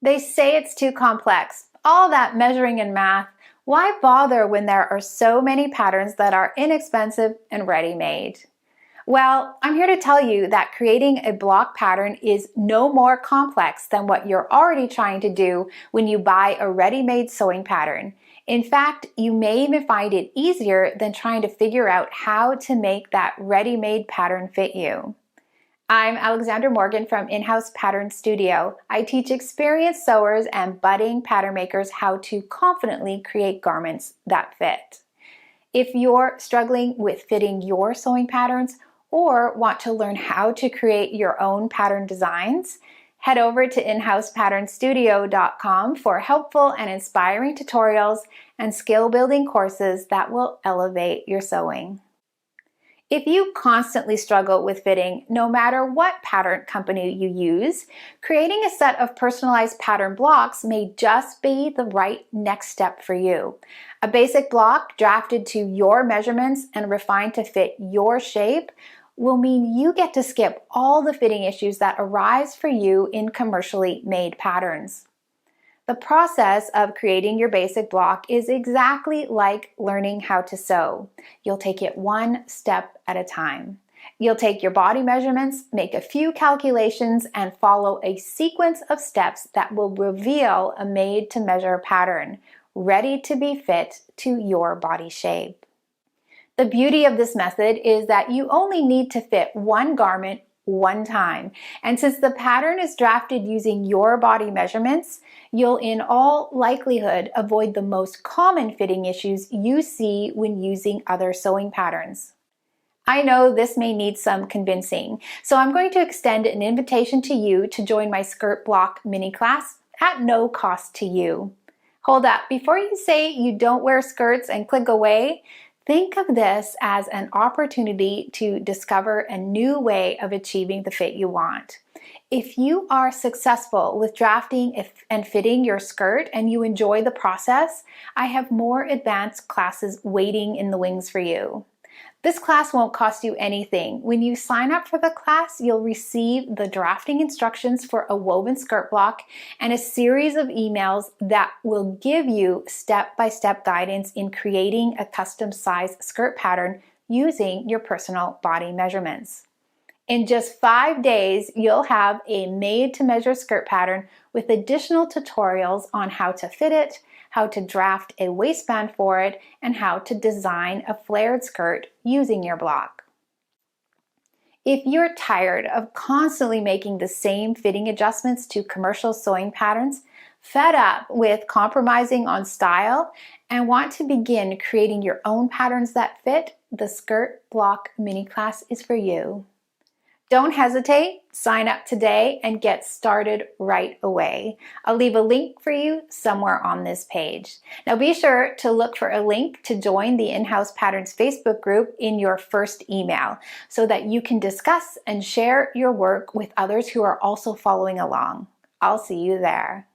They say it's too complex. All that measuring and math. Why bother when there are so many patterns that are inexpensive and ready-made? Well, I'm here to tell you that creating a block pattern is no more complex than what you're already trying to do when you buy a ready-made sewing pattern. In fact, you may even find it easier than trying to figure out how to make that ready-made pattern fit you. I'm Alexandra Morgan from In-House Pattern Studio. I teach experienced sewers and budding pattern makers how to confidently create garments that fit. If you're struggling with fitting your sewing patterns or want to learn how to create your own pattern designs, head over to inhousepatternstudio.com for helpful and inspiring tutorials and skill-building courses that will elevate your sewing. If you constantly struggle with fitting, no matter what pattern company you use, creating a set of personalized pattern blocks may just be the right next step for you. A basic block drafted to your measurements and refined to fit your shape will mean you get to skip all the fitting issues that arise for you in commercially made patterns. The process of creating your basic block is exactly like learning how to sew. You'll take it one step at a time. You'll take your body measurements, make a few calculations, and follow a sequence of steps that will reveal a made-to-measure pattern, ready to be fit to your body shape. The beauty of this method is that you only need to fit one garment one time. And since the pattern is drafted using your body measurements, you'll in all likelihood avoid the most common fitting issues you see when using other sewing patterns. I know this may need some convincing, so I'm going to extend an invitation to you to join my skirt block mini class at no cost to you. Hold up, before you say you don't wear skirts and click away, think of this as an opportunity to discover a new way of achieving the fit you want. If you are successful with drafting and fitting your skirt and you enjoy the process, I have more advanced classes waiting in the wings for you. This class won't cost you anything. When you sign up for the class, you'll receive the drafting instructions for a woven skirt block and a series of emails that will give you step-by-step guidance in creating a custom-sized skirt pattern using your personal body measurements. In just 5 days, you'll have a made-to-measure skirt pattern with additional tutorials on how to fit it, how to draft a waistband for it, and how to design a flared skirt using your block. If you're tired of constantly making the same fitting adjustments to commercial sewing patterns, fed up with compromising on style, and want to begin creating your own patterns that fit, the Skirt Block Mini Class is for you. Don't hesitate, sign up today and get started right away. I'll leave a link for you somewhere on this page. Now be sure to look for a link to join the In-House Patterns Facebook group in your first email so that you can discuss and share your work with others who are also following along. I'll see you there.